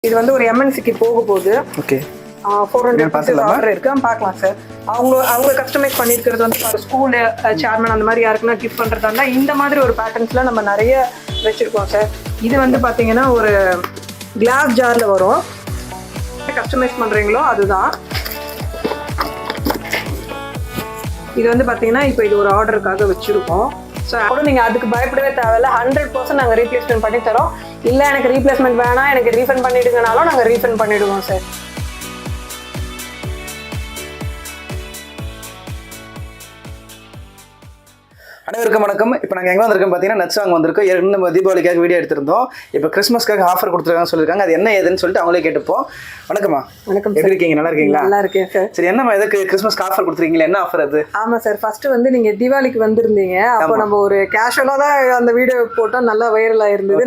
இது வந்து ஒரு எம்என்சிக்கு போக போகுது. ஓகே. 400 பீசஸ் ஆர்டர் இருக்கு. பார்க்கலாம் சார். அவங்க கஸ்டமைஸ் பண்ணியிருக்கிறது வந்து ஸ்கூல் சேர்மன் அந்த மாதிரி யாருக்குன்னா கிஃப்ட் பண்ணுறதா இருந்தால் இந்த மாதிரி ஒரு பேட்டர்ன்ஸ்லாம் நம்ம நிறைய வச்சுருக்கோம் சார். இது வந்து பார்த்தீங்கன்னா ஒரு கிளாஸ் ஜாரில் வரும். கஸ்டமைஸ் பண்ணுறீங்களோ அதுதான். இது வந்து பார்த்தீங்கன்னா இப்போ இது ஒரு ஆர்டருக்காக வச்சுருக்கோம். ஸோ கூட நீங்கள் அதுக்கு பயப்படவே தேவையில்ல. 100% நாங்கள் ரீப்ளேஸ்மெண்ட் பண்ணி தரோம். இல்லை எனக்கு ரீப்ளேஸ்மெண்ட் வேணாம், எனக்கு ரீஃபண்ட் பண்ணிவிடுங்கனாலும் நாங்கள் ரீஃபண்ட் பண்ணிவிடுவோம் சார். அனைவருக்கும் வணக்கம். இப்போ நாங்கள் எங்கே வந்திருக்கோம் பார்த்தீங்கன்னா நட்ஸ் வாங்க வந்திருக்கோம். நம்ம தீபாவளிக்காக வீடியோ எடுத்திருந்தோம். இப்போ கிறிஸ்மஸ்க்காக ஆஃபர் கொடுத்துருக்காங்கன்னு சொல்லியிருக்காங்க. அது என்ன ஏதுன்னு சொல்லிட்டு அவங்களே கேட்டுப்போம். வணக்கம்மா. வணக்கம். எப்படி இருக்கீங்க? நல்லா இருக்கீங்களா? நல்லா இருக்கேன் சார். சரி, என்னம்மா எதுக்கு கிறிஸ்மஸ்க்கு ஆஃபர் கொடுத்துருக்கீங்களா? என்ன ஆஃபர் அது? ஆமாம் சார், ஃபர்ஸ்ட் வந்து நீங்கள் தீபாவளிக்கு வந்திருந்தீங்க. அப்போ நம்ம ஒரு கேஷுவலாக தான் அந்த வீடியோ போட்டோம். நல்லா வைரலாக இருந்தது.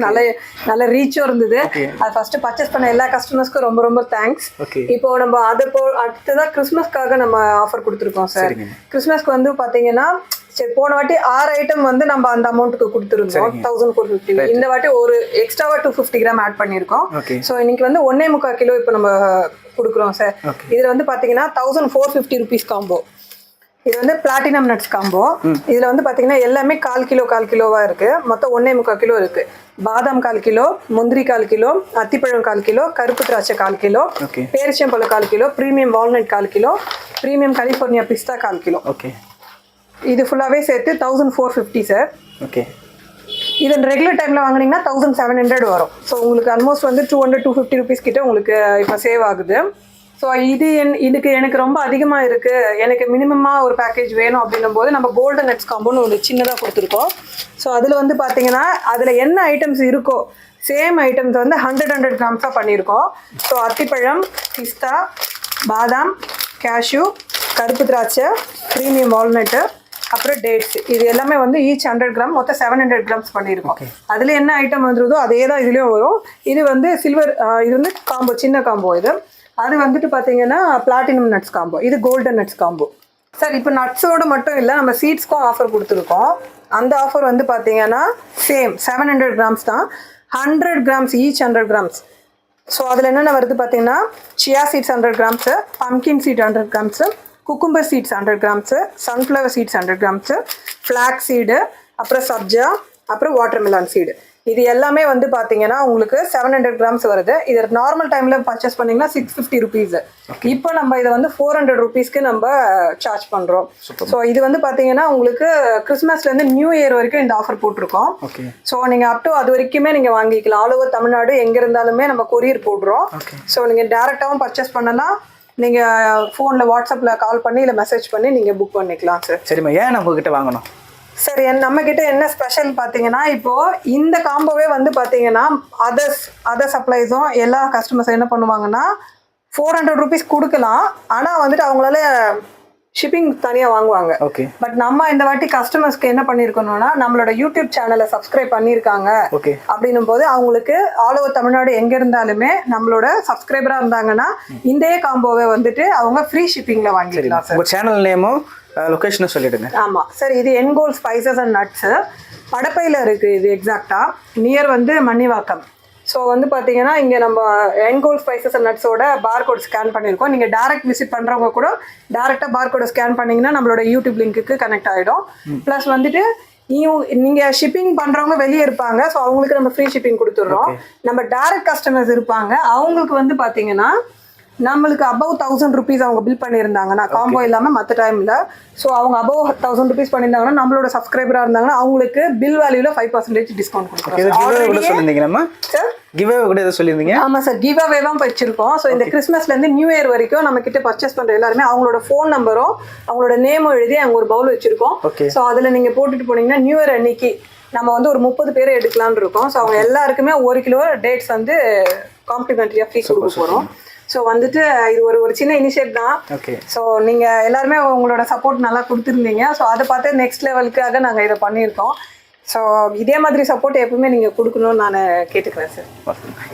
நல்ல ரீச்சும் இருந்தது. அது ஃபர்ஸ்ட் பர்ச்சேஸ் பண்ண எல்லா கஸ்டமர்ஸ்க்கும் ரொம்ப ரொம்ப தேங்க்ஸ். இப்போ நம்ம அடுத்ததான் கிறிஸ்மஸ்க்காக நம்ம ஆஃபர் கொடுத்துருக்கோம் சார். கிறிஸ்மஸ்க்கு வந்து பார்த்தீங்கன்னா சரி, போன வாட்டி 6 ஐட்டம் வந்து நம்ம அந்த அமௌண்ட்டுக்கு கொடுத்துருந்தோம் 1450. இந்த வாட்டி ஒரு எக்ஸ்ட்ராவா 250 கிராம் ஆட் பண்ணியிருக்கோம். ஸோ இன்னைக்கு வந்து 1.25 கிலோ இப்போ நம்ம கொடுக்குறோம் சார். இதில் வந்து பார்த்தீங்கன்னா 1450 ருபீஸ் காம்போ. இது வந்து பிளாட்டினம் நட்ஸ் காம்போ. இதில் வந்து பார்த்தீங்கன்னா எல்லாமே 1/4 கிலோவா இருக்கு. மொத்தம் 1.25 கிலோ இருக்கு. பாதாம் 1/4 கிலோ, முந்திரி 1/4 கிலோ, அத்திப்பழம் 1/4 கிலோ, கருப்பு திராட்சை 1/4 கிலோ, பேரிச்சம்பழம் 1/4 kilo, premium walnut 1/4 kilo, premium California பிஸ்தா 1/4 கிலோ. இது ஃபுல்லாகவே சேர்த்து 1450 சார். ஓகே. இது ரெகுலர் டைமில் வாங்கினீங்கன்னா 1700 வரும். ஸோ உங்களுக்கு ஆல்மோஸ்ட் வந்து 200-250 ருபீஸ் கிட்ட உங்களுக்கு இப்போ சேவ் ஆகுது. ஸோ இதுக்கு எனக்கு ரொம்ப அதிகமாக இருக்குது, எனக்கு மினிமமாக ஒரு பேக்கேஜ் வேணும் அப்படின்னும் போது நம்ம கோல்டன் நட்ஸ் காம்போன்னு ஒரு சின்னதாக கொடுத்துருக்கோம். ஸோ அதில் வந்து பார்த்தீங்கன்னா அதில் என்ன ஐட்டம்ஸ் இருக்கோ சேம் ஐட்டம்ஸ் வந்து 100 கிராம்ஸாக பண்ணியிருக்கோம். ஸோ அத்திப்பழம், பிஸ்தா, பாதாம், கேஷ்யூ, கருப்பு திராட்சை, ப்ரீமியம் வால்நட்டு, அப்புறம் டேட்ஸ், இது எல்லாமே வந்து ஈச் 100 கிராம் மொத்தம் 700 கிராம்ஸ் பண்ணியிருக்கோம். அதில் என்ன ஐட்டம் வந்துருதோ அதே தான் இதுலேயும் வரும். இது வந்து சில்வர், இது வந்து காம்போ, சின்ன காம்போ. இது அது வந்துட்டு பார்த்தீங்கன்னா பிளாட்டினம் நட்ஸ் காம்போ. இது கோல்டன் நட்ஸ் காம்போ சார். இப்போ நட்ஸோடு மட்டும் இல்லை, நம்ம சீட்ஸ்க்கும் ஆஃபர் கொடுத்துருக்கோம். அந்த ஆஃபர் வந்து பார்த்தீங்கன்னா சேம் 700 கிராம்ஸ் தான். 100 கிராம்ஸ் ஈச் 100 கிராம்ஸ். ஸோ அதில் என்னென்ன வருது பார்த்தீங்கன்னா chia seeds 100 grams, pumpkin seed 100 grams, cucumber seeds 100 grams, sunflower seeds 100 grams, flax seed, அப்புறம் சப்ஜா, அப்புறம் வாட்டர்மெலான் சீடு. இது எல்லாமே வந்து பார்த்தீங்கன்னா உங்களுக்கு 700 கிராம்ஸ் வருது. இது நார்மல் டைமில் பர்ச்சேஸ் பண்ணிங்கன்னா 650 ருபீஸ். இப்போ நம்ம இதை வந்து 400 ருபீஸ்க்கு நம்ம சார்ஜ் பண்ணுறோம். ஸோ இது வந்து பார்த்தீங்கன்னா உங்களுக்கு கிறிஸ்மஸ்லேருந்து நியூ இயர் வரைக்கும் இந்த ஆஃபர் போட்டிருக்கோம். ஸோ நீங்கள் அப் டு அது வரைக்குமே நீங்கள் வாங்கிக்கலாம். ஆல் ஓவர் தமிழ்நாடு எங்கே இருந்தாலுமே நம்ம கொரியர் போடுறோம். ஸோ நீங்கள் டேரெக்டாகவும் பர்ச்சேஸ் பண்ணலாம், நீங்கள் ஃபோனில் வாட்ஸ்அப்பில் கால் பண்ணி இல்லை மெசேஜ் பண்ணி நீங்கள் புக் பண்ணிக்கலாம் சார். சரிம்மா, ஏன் நம்ம உங்ககிட்ட வாங்கணும்? சரி, நம்மக்கிட்ட என்ன ஸ்பெஷல் பார்த்தீங்கன்னா இப்போது இந்த காம்போவே வந்து பார்த்தீங்கன்னா அதர் சப்ளைஸும் எல்லா கஸ்டமர்ஸ் என்ன பண்ணுவாங்கன்னா 400 ருபீஸ் கொடுக்கலாம். ஆனால் வந்துட்டு அவங்களால ஷிப்பிங் தனியாக வாங்குவாங்க. பட் நம்ம இந்த வாட்டி கஸ்டமர்ஸ்க்கு என்ன பண்ணியிருக்கணும்னா நம்மளோட யூடியூப் சேனலை சப்ஸ்கிரைப் பண்ணியிருக்காங்க அப்படின்னும் போது அவங்களுக்கு ஆல் ஓவர் தமிழ்நாடு எங்கே இருந்தாலுமே நம்மளோட சப்ஸ்கிரைபராக இருந்தாங்கன்னா இந்த காம்போவை வந்துட்டு அவங்க ஃப்ரீ ஷிப்பிங்கில் வாங்கிக்கலாம் சார். சேனல் நேமும் லொகேஷனும் சொல்லிடுங்க. ஆமாம் சார், இது என்கோல் ஸ்பைசஸ் அண்ட் நட்ஸு படப்பையில் இருக்குது. இது எக்ஸாக்டாக நியர் வந்து மன்னிவாக்கம். ஸோ வந்து பார்த்தீங்கன்னா இங்கே நம்ம என்கோல் ஸ்பைசஸ் அண்ட் நட்ஸோட பார்கோட் ஸ்கேன் பண்ணியிருக்கோம். நீங்கள் டேரக்ட் விசிட் பண்ணுறவங்க கூட டேரெக்டாக பார்கோடை ஸ்கேன் பண்ணிங்கன்னா நம்மளோட யூடியூப் லிங்க்குக்கு கனெக்ட் ஆகிடும். ப்ளஸ் வந்துட்டு நீங்கள் ஷிப்பிங் பண்ணுறவங்க வெளியே இருப்பாங்க. ஸோ அவங்களுக்கு நம்ம ஃப்ரீ ஷிப்பிங் கொடுத்துட்றோம். நம்ம டேரக்ட் கஸ்டமர்ஸ் இருப்பாங்க, அவங்களுக்கு வந்து பார்த்தீங்கன்னா நம்மளுக்கு அபவ் 1000 ருபீஸ் அவங்க பில் பண்ணியிருந்தாங்கன்னா காம்போ இல்லாமல் மற்ற டைமில், ஸோ அவங்க அபவ் 1000 ருபீஸ் பண்ணியிருந்தாங்கன்னா நம்மளோட சப்ஸ்கிரைபராக இருந்தாங்கன்னா அவங்களுக்கு பில் வேல்யூவில் 5% டிஸ்கவுண்ட் கொடுக்குறோம். ஆமாம் சார், கிவ் அவே தான் வச்சிருக்கோம். ஸோ இந்த கிறிஸ்மஸ்லேருந்து நியூ இயர் வரைக்கும் நம்ம கிட்ட பர்ச்சேஸ் பண்ணுற எல்லாருமே அவங்களோட ஃபோன் நம்பரும் அவங்களோட நேமும் எழுதி அங்கே ஒரு பவுல் வச்சிருக்கோம். ஸோ அதில் நீங்கள் போட்டுட்டு போனீங்கன்னா நியூ இயர் அன்னைக்கு நம்ம வந்து ஒரு 30 பேர் எடுக்கலான்னு இருக்கோம். ஸோ அவங்க எல்லாருக்குமே 1 கிலோ டேட்ஸ் வந்து காம்ப்ளிமெண்ட்ரியாக ஃப்ரீ கொடுக்க போகிறோம். ஸோ வந்துட்டு இது ஒரு சின்ன இனிஷியேட் தான். ஸோ நீங்கள் எல்லாருமே உங்களோட சப்போர்ட் நல்லா கொடுத்துருந்தீங்க. ஸோ அதை பார்த்து நெக்ஸ்ட் லெவலுக்காக நாங்கள் இதை பண்ணியிருக்கோம். ஸோ இதே மாதிரி சப்போர்ட் எப்பவுமே நீங்கள் கொடுக்கணும்னு நான் கேட்டுக்கிறேன் சார்.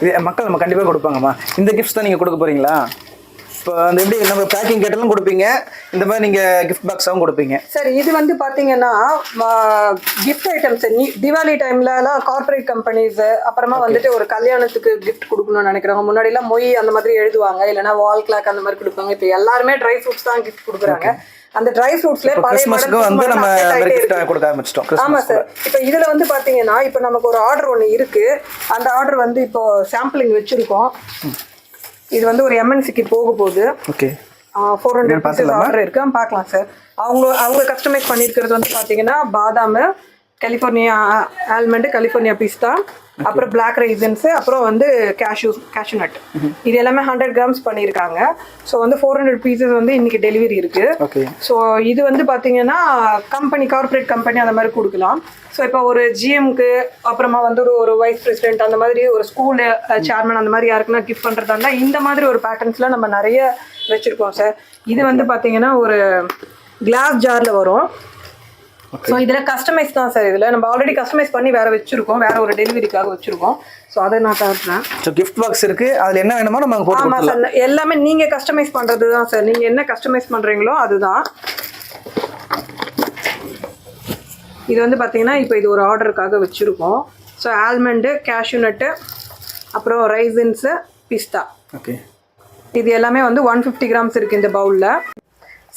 இது மக்கள் நம்ம கண்டிப்பாக கொடுப்பாங்கம்மா. இந்த கிஃப்ட்ஸ் தான் நீங்கள் கொடுக்க போகிறீங்களா? இப்போ அந்த எப்படி நம்ம பேக்கிங் கேட்டாலும் கொடுப்பீங்க, இந்த மாதிரி நீங்கள் கிஃப்ட் பாக்ஸாகவும் கொடுப்பீங்க. சார் இது வந்து பார்த்தீங்கன்னா கிஃப்ட் ஐட்டம்ஸ் தீபாவளி டைம்லலாம் கார்பரேட் கம்பெனிஸ் அப்புறமா வந்துட்டு ஒரு கல்யாணத்துக்கு கிஃப்ட் கொடுக்கணும்னு நினைக்கிறாங்க. முன்னாடிலாம் மொய் அந்த மாதிரி எழுதுவாங்க, இல்லைன்னா வால் கிளாக் அந்த மாதிரி கொடுப்பாங்க. இப்போ எல்லாருமே ட்ரை ஃப்ரூட்ஸ் தான் கிஃப்ட் கொடுக்குறாங்க. அந்த ட்ரை ஃப்ரூட்ஸ்ல கிறிஸ்மஸ்க்கு வந்து நம்ம கிஃப்ட் கொடுக்க ஆரம்பிச்சிட்டோம். ஆமா சார். இப்போ இதுல வந்து பாத்தீங்கன்னா இப்போ நமக்கு ஒரு ஆர்டர் ஒன்று இருக்கு. அந்த ஆர்டர் வந்து இப்போ சாம்பிளிங் வச்சிருக்கோம். இது வந்து ஒரு எம்என்சிக்கு போக போகுது. ஓகே, 400 பீசஸ் ஆர்டர் இருக்கு, பார்க்கலாம் சார். அவங்க கஸ்டமைஸ் பண்ணியிருக்கிறது வந்து பார்த்தீங்கன்னா பாதாம், கலிஃபோர்னியா ஆல்மண்ட், கலிஃபோர்னியா பிஸ்தா, அப்புறம் பிளாக் ரைசன்ஸ், அப்புறம் வந்து கேஷ்யூ நட். இது எல்லாமே 100 கிராம்ஸ் பண்ணியிருக்காங்க. ஸோ வந்து 400 பீசஸ் வந்து இன்னைக்கு டெலிவரி இருக்கு. ஸோ இது வந்து பார்த்தீங்கன்னா கார்பரேட் கம்பெனி அந்த மாதிரி கொடுக்கலாம். ஸோ இப்போ ஒரு ஜிஎம்க்கு அப்புறமா வந்து ஒரு வைஸ் பிரசிடென்ட் அந்த மாதிரி ஒரு ஸ்கூல் சேர்மன் அந்த மாதிரி யாருக்குன்னா கிஃப்ட் பண்ணுறதா இருந்தால் இந்த மாதிரி ஒரு பேட்டர்ன்ஸ்லாம் நம்ம நிறைய வச்சுருக்கோம் சார். இது வந்து பார்த்தீங்கன்னா ஒரு கிளாஸ் ஜாரில் வரும். ஸோ இதில் கஸ்டமைஸ் தான் சார். இதில் நம்ம ஆல்ரெடி கஸ்டமைஸ் பண்ணி வேறு வச்சுருக்கோம், வேறு ஒரு டெலிவரிக்காக வச்சுருக்கோம். ஸோ அதை நான் காட்டுறேன். ஸோ கிஃப்ட் பாக்ஸ் இருக்குது, அதில் என்ன வேணுமோ நம்ம போட்டு. ஆமாம் சார், எல்லாமே நீங்கள் கஸ்டமைஸ் பண்ணுறது தான் சார். நீங்கள் என்ன கஸ்டமைஸ் பண்ணுறீங்களோ அதுதான். இது வந்து பார்த்தீங்கன்னா இப்போ இது ஒரு ஆர்டருக்காக வச்சுருக்கோம். ஸோ ஆல்மண்டு, கேஷ்யூ நட்டு, அப்புறம் ரைசின்ஸு, பிஸ்தா. ஓகே, இது எல்லாமே வந்து 150 கிராம்ஸ் இருக்குது இந்த பவுலில்.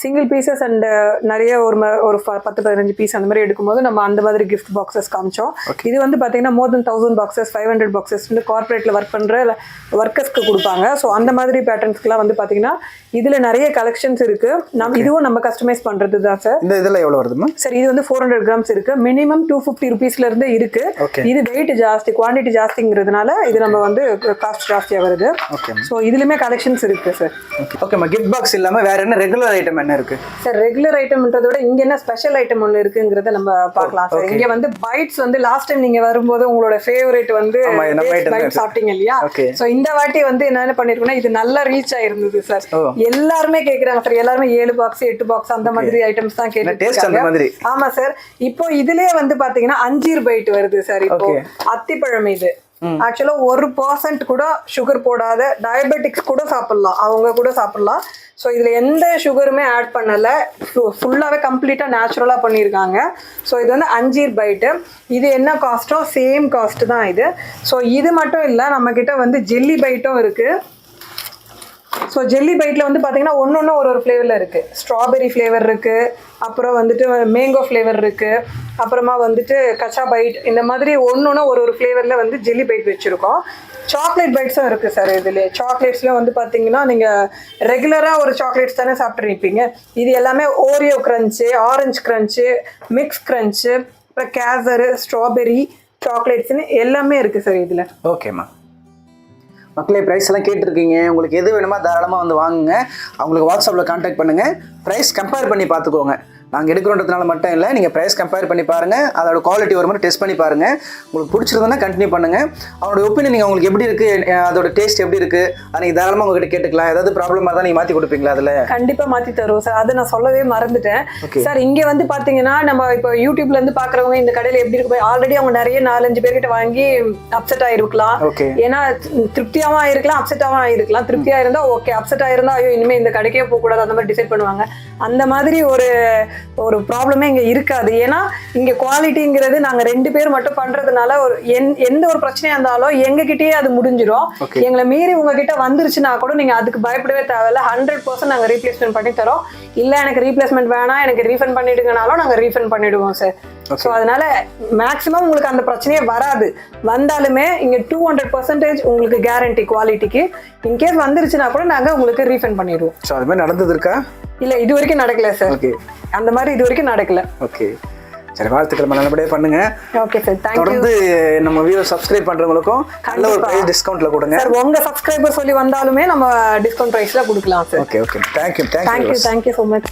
சிங்கிள் பீசஸ் அண்ட் நிறைய ஒரு 10-15 பீஸ் அந்த மாதிரி எடுக்கும்போது நம்ம அந்த மாதிரி கிஃப்ட் பாக்ஸஸ் காமிச்சோம். இது வந்து பார்த்தீங்கன்னா more than 1000 பாக்ஸஸ், 500 பாக்ஸஸ் வந்து கார்பரேட்டில் ஒர்க் பண்ணுற ஒர்க்கர்ஸ்க்கு கொடுப்பாங்க. ஸோ அந்த மாதிரி பேட்டர்ன்ஸ்க்குலாம் வந்து பார்த்தீங்கன்னா இதில் நிறைய கலெக்ஷன்ஸ் இருக்குது. இதுவும் நம்ம கஸ்டமைஸ் பண்ணுறது தான் சார். இந்த இதில் எவ்வளோ வருதுமா சார்? இது வந்து 400 கிராம்ஸ் இருக்குது. மினிமம் 250 ருபீஸ்லேருந்து இருக்குது. இது வெயிட் ஜாஸ்தி, குவான்டிட்டி ஜாஸ்திங்கிறதுனால இது நம்ம வந்து காஸ்ட் ஜாஸ்தியாக வருது. ஸோ இதுலேயுமே கலெக்ஷன்ஸ் இருக்குது சார். ஓகேம்மா, கிஃப்ட் பாக்ஸ் இல்லாமல் வேறு என்ன ரெகுலர் ஐட்டம் என்ன இருக்கு சார்? ரெகுலர் ஐட்டம்ன்றத விட இங்க என்ன ஸ்பெஷல் ஐட்டம் ஒன்று இருக்குங்கிறத நம்ம பார்க்கலாம் சார். இங்க வந்து பைட்ஸ் வந்து லாஸ்ட் டைம் நீங்க வரும்போது உங்களோட ஃபேவரட் வந்து பைட் சாப்பிட்டீங்க இல்லையா? சோ இந்த வாட்டி வந்து என்ன பண்ணிருக்கோம்னா இது நல்லா ரீச் ஆயிருந்தது சார். எல்லாருமே கேக்குறாங்க சார். எல்லாருமே 7 பாக்ஸ் 8 பாக்ஸ் அந்த மாதிரி ஐட்டம்ஸ் தான் கேட்டுருக்காங்க. ஆமா சார். இப்போ இதுலயே வந்து பாத்தீங்கன்னா அஞ்சீர் பைட் வருது சார். இப்போ அத்திப்பழம் இது ஆக்சுவலா 1% கூட சுகர் போடாத டயபெட்டிக்ஸ் கூட சாப்பிடலாம், அவங்க கூட சாப்பிடலாம். ஸோ இதில் எந்த சுகருமே ஆட் பண்ணலை, ஃபுல்லாகவே கம்ப்ளீட்டாக நேச்சுரலாக பண்ணியிருக்காங்க. ஸோ இது வந்து அஞ்சீர் பைட்டு. இது என்ன காஸ்ட்டோ சேம் காஸ்ட்டு தான் இது. ஸோ இது மட்டும் இல்லை, நம்மக்கிட்ட வந்து ஜெல்லி பைட்டும் இருக்குது. ஸோ ஜெல்லி பைட்டில் வந்து பார்த்தீங்கன்னா ஒன்று ஒரு ஃப்ளேவரில் இருக்குது. ஸ்ட்ராபெரி ஃப்ளேவர் இருக்குது, அப்புறம் வந்துட்டு மேங்கோ ஃப்ளேவர் இருக்குது, அப்புறமா வந்துட்டு கச்சா பைட், இந்த மாதிரி ஒன்று ஒரு ஃப்ளேவரில் வந்து ஜெல்லி பைட் வச்சுருக்கோம். சாக்லேட் பைட்ஸும் இருக்குது சார். இதில் சாக்லேட்ஸில் வந்து பார்த்தீங்கன்னா நீங்கள் ரெகுலராக ஒரு சாக்லேட்ஸ் தானே சாப்பிட்ருப்பீங்க. இது எல்லாமே ஓரியோ க்ரன்ச்சு, ஆரஞ்சு க்ரன்ச்சு, மிக்ஸ் க்ரன்ச்சு, அப்புறம் கேசரு, ஸ்ட்ராபெரி சாக்லேட்ஸ்னு எல்லாமே இருக்குது சார் இதில். ஓகேம்மா, மக்களே ப்ரைஸ் எல்லாம் கேட்டிருக்கீங்க. உங்களுக்கு எது வேணுமோ தாராளமாக வந்து வாங்குங்க. அவங்களுக்கு வாட்ஸ்அப்பில் கான்டாக்ட் பண்ணுங்கள். ப்ரைஸ் கம்பேர் பண்ணி பார்த்துக்கோங்க. நாங்கள் எடுக்கிறோன்றதுனால மட்டும் இல்லை, நீங்கள் ப்ரைஸ் கம்பேர் பண்ணி பாருங்கள். அதோட குவாலிட்டி ஒரு மாதிரி டெஸ்ட் பண்ணி பாருங்கள். உங்களுக்கு பிடிச்சிருந்தா கண்டினியூ பண்ணுங்கள். அவனோட ஒப்பீனியன் நீங்கள் உங்களுக்கு எப்படி இருக்குது, அதோட டேஸ்ட் எப்படி இருக்குது, அதை நீங்கள் தாராளமாக உங்ககிட்ட கேட்டுக்கலாம். ஏதாவது ப்ராப்ளமாக தான் நீங்கள் மாற்றி கொடுப்பீங்களா? அதில் கண்டிப்பாக மாற்றி தருவோம் சார். அதை நான் சொல்லவே மறந்துட்டேன் சார். இங்கே வந்து பார்த்தீங்கன்னா நம்ம இப்போ யூடியூப்லேருந்து பார்க்குறவங்க இந்த கடையில் எப்படி இருக்கு, ஆல்ரெடி அவங்க நிறைய 4-5 பேர்கிட்ட வாங்கி அப்செட் ஆகிருக்கலாம். ஏன்னா திருப்தியாகவும் ஆயிருக்கலாம், அப்செட்டாகவும் ஆயிருக்கலாம். திருப்தியாக இருந்தால் ஓகே, அப்செட் ஆயிருந்தா ஐயோ இனிமேல் இந்த கடைக்கே போகக்கூடாது அந்த மாதிரி டிசைட் பண்ணுவாங்க. அந்த மாதிரி ஒரு ப்ராப்ளமே இங்கே இருக்காது. ஏன்னா இங்கே குவாலிட்டிங்கிறது நாங்கள் 2 பேர் மட்டும் பண்ணுறதுனால எந்த ஒரு பிரச்சனையாக இருந்தாலும் எங்ககிட்டயே அது முடிஞ்சிடும். எங்களை மீறி உங்ககிட்ட வந்துருச்சுன்னா கூட நீங்கள் அதுக்கு பயப்படவே தேவையில்ல. 100% நாங்கள் ரீப்ளேஸ்மெண்ட் பண்ணி தரோம். இல்லை எனக்கு ரீப்ளேஸ்மெண்ட் வேணாம், எனக்கு ரீஃபண்ட் பண்ணிடுங்கனாலும் நாங்கள் ரீஃபண்ட் பண்ணிடுவோம் சார். ஸோ அதனால மேக்ஸிமம் உங்களுக்கு அந்த பிரச்சனையே வராது. வந்தாலுமே இங்கே 200% உங்களுக்கு கேரண்டி குவாலிட்டிக்கு. இன்கேஸ் வந்துருச்சுன்னா கூட நாங்கள் உங்களுக்கு ரீஃபண்ட் பண்ணிடுவோம். ஸோ அது மாதிரி நடந்தது இருக்கா? இல்லை, இது வரைக்கும் நடக்கல சார். அந்த மாதிரி இது வரைக்கும் நடக்கல. ஓகே, சரி, வாழ்த்துக்கள், நல்லபடியாக பண்ணுங்க. Okay sir, thank you. தொடர்ந்து நம்ம வீடியோ சப்ஸ்கிரைப் பண்றவங்களுக்கும் நல்ல ஒரு பிரைஸ் டிஸ்கவுண்ட்ல கொடுங்க சார். உங்க சப்ஸ்கிரைபர் சொல்லி வந்தாலுமே நம்ம டிஸ்கவுண்ட் பிரைஸ்ல கொடுக்கலாம் sir. Okay, thank you so much.